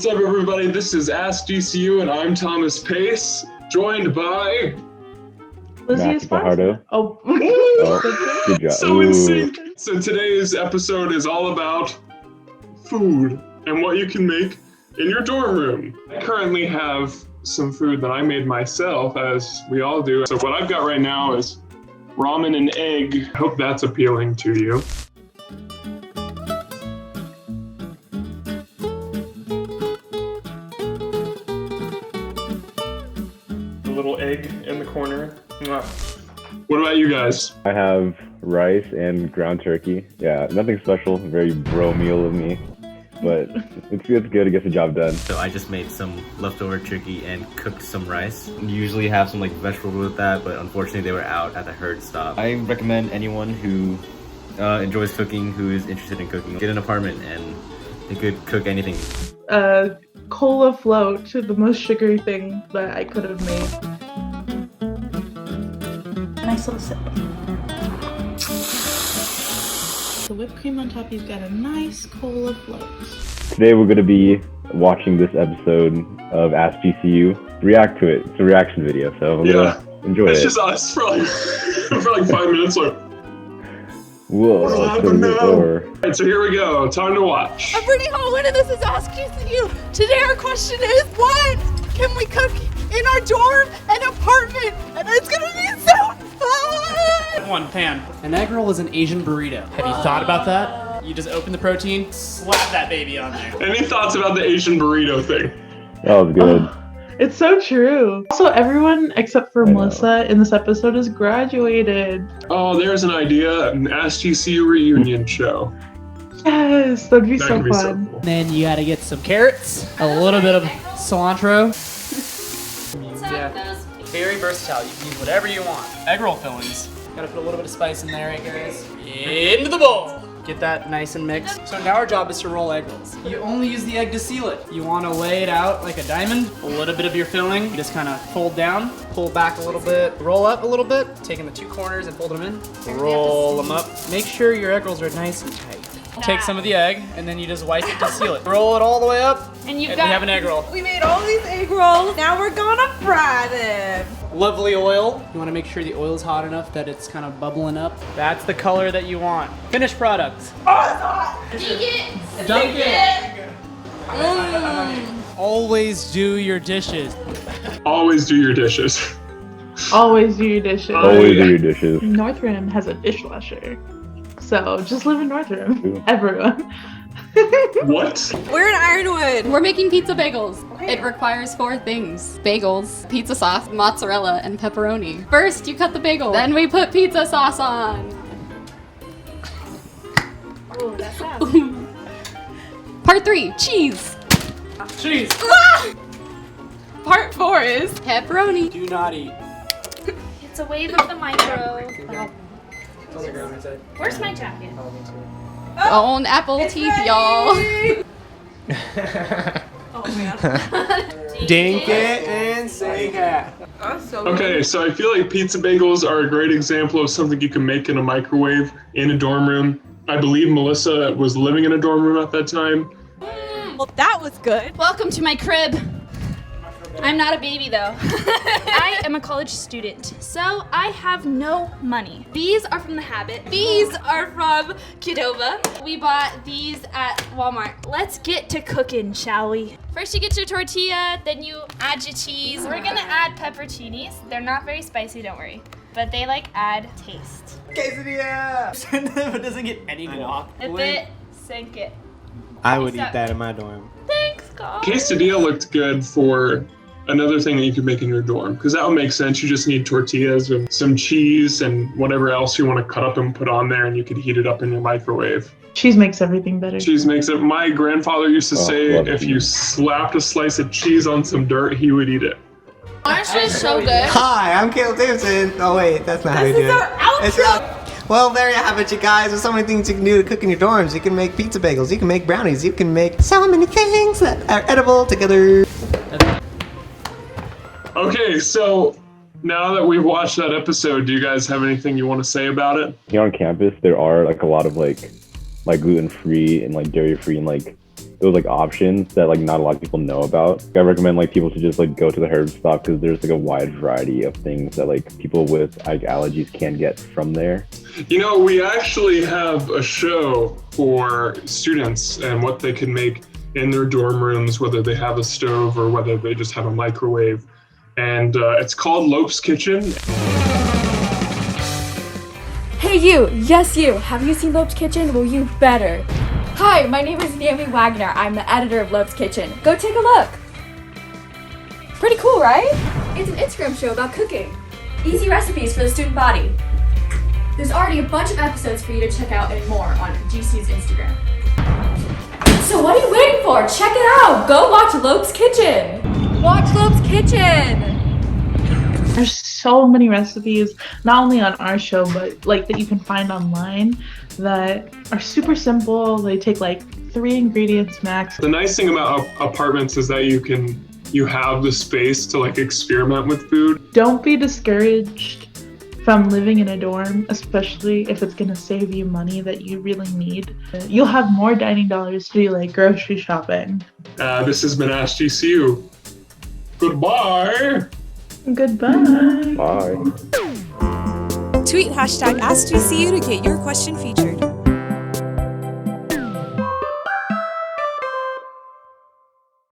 What's up, everybody? This is Ask GCU, and I'm Thomas Pace, joined by Lizzie Esparza. Oh, Good job. So in sync. So today's episode is all about food and what you can make in your dorm room. I currently have some food that I made myself, as we all do. So what I've got right now is ramen and egg. Hope that's appealing to you. A little egg in the corner. What about you guys? I have rice and ground turkey. Yeah, nothing special. Very bro meal of me. But it's good. It gets the job done. So I just made some leftover turkey and cooked some rice. Usually have some like vegetables with that, but unfortunately they were out at the herd stop. I recommend anyone who enjoys cooking, who is interested in cooking, get an apartment and they could cook anything. Cola float, the most sugary thing that I could have made. Nice little sip. The whipped cream on top, you've got a nice cola float. Today we're going to be watching this episode of Ask GCU. React to it. It's a reaction video, so we're going to enjoy It's it. just us for like 5 minutes. Like, Whoa. what'll happen now? Alright, so here we go. Time to watch. I'm Brittany Hallwin and this is Ask GCU. Today our question is, what can we cook in our dorm and apartment? And it's gonna be so fun! One pan. An egg roll is an Asian burrito. Have you thought about that? You just open the protein, slap that baby on there. Any thoughts about the Asian burrito thing? That was good. It's so true. Also, everyone except for I know. Melissa in this episode is graduated. Oh, there's an idea. An Ask GCU reunion show. Yes, that'd be That so could be so fun. cool. Then you gotta get some carrots, a little bit of cilantro. Yeah. Very versatile. You can use whatever you want. Egg roll fillings. Gotta put a little bit of spice in there, right, guys? Into the bowl. Get that nice and mixed. So now our job is to roll egg rolls. You only use the egg to seal it. You want to lay it out like a diamond. A little bit of your filling. You just kind of fold down, pull back a little bit, roll up a little bit, taking the two corners and fold them in. Roll them up. Make sure your egg rolls are nice and tight. Take some of the egg and then you just wipe it to seal it. Roll it all the way up And we have an egg roll. We made all these egg rolls. Now we're gonna fry them. Lovely oil. You want to make sure the oil is hot enough that it's kind of bubbling up. That's the color that you want. Finished product. Dunk it. Always do your dishes. Always do your dishes. Always do your dishes. Always do your dishes. Northrim has a dishwasher. So just live in Northrim. Ooh. Everyone. What? We're in Ironwood. We're making pizza bagels. It requires 4 things. Bagels, pizza sauce, mozzarella, and pepperoni. First, you cut the bagel. Then we put pizza sauce on. Oh, that's fast. Part 3, cheese. Cheese. Part 4 is pepperoni. Do not eat. It's a wave of the micro. Where's my jacket? Own apple teeth, y'all. Oh man. Dink it and say cat. That's so Okay, so I feel like pizza bagels are a great example of something you can make in a microwave in a dorm room. I believe Melissa was living in a dorm room at that time. Well, that was good. Welcome to my crib. I'm not a baby though. I am a college student, so I have no money. These are from The Habit. These are from Qdoba. We bought these at Walmart. Let's get to cooking, shall we? First you get your tortilla, then you add your cheese. We're gonna add pepperoncinis. They're not very spicy, don't worry. But they add taste. Quesadilla! It doesn't get any guac. If it, sink it. I would eat that in my dorm. Thanks, God. Quesadilla looked good for another thing that you could make in your dorm, because that would make sense. You just need tortillas and some cheese and whatever else you want to cut up and put on there, and you could heat it up in your microwave. Cheese makes everything better. Cheese makes it. My grandfather used to say love if cheese. you slapped a slice of cheese on some dirt, he would eat it. Honestly, it's so good. Hi, I'm Caleb Davidson. Oh wait, that's not how you do it. our outro. It's well, there you have it, you guys. There's so many things you can do to cook in your dorms. You can make pizza bagels. You can make brownies. You can make so many things that are edible together. Okay, so now that we've watched that episode, do you guys have anything you want to say about it? Here on campus, there are like a lot of like gluten-free and like dairy-free and like those like options that like not a lot of people know about. I recommend like people to just like go to the herb stop because there's like a wide variety of things that like people with like allergies can get from there. You know, we actually have a show for students and what they can make in their dorm rooms, whether they have a stove or whether they just have a microwave. And it's called Lope's Kitchen. Hey you! Yes you! Have you seen Lope's Kitchen? Well, you better. Hi, my name is Naomi Wagner. I'm the editor of Lope's Kitchen. Go take a look! Pretty cool, right? It's an Instagram show about cooking. Easy recipes for the student body. There's already a bunch of episodes for you to check out and more on GC's Instagram. So what are you waiting for? Check it out! Go watch Lope's Kitchen! Watch Lope's Kitchen! There's so many recipes, not only on our show, but like that you can find online that are super simple. They take like 3 ingredients max. The nice thing about apartments is that you have the space to like experiment with food. Don't be discouraged from living in a dorm, especially if it's gonna save you money that you really need. You'll have more dining dollars to do like grocery shopping. This has been Ask GCU. Goodbye. Goodbye. Bye. Tweet #AskGCU to get your question featured.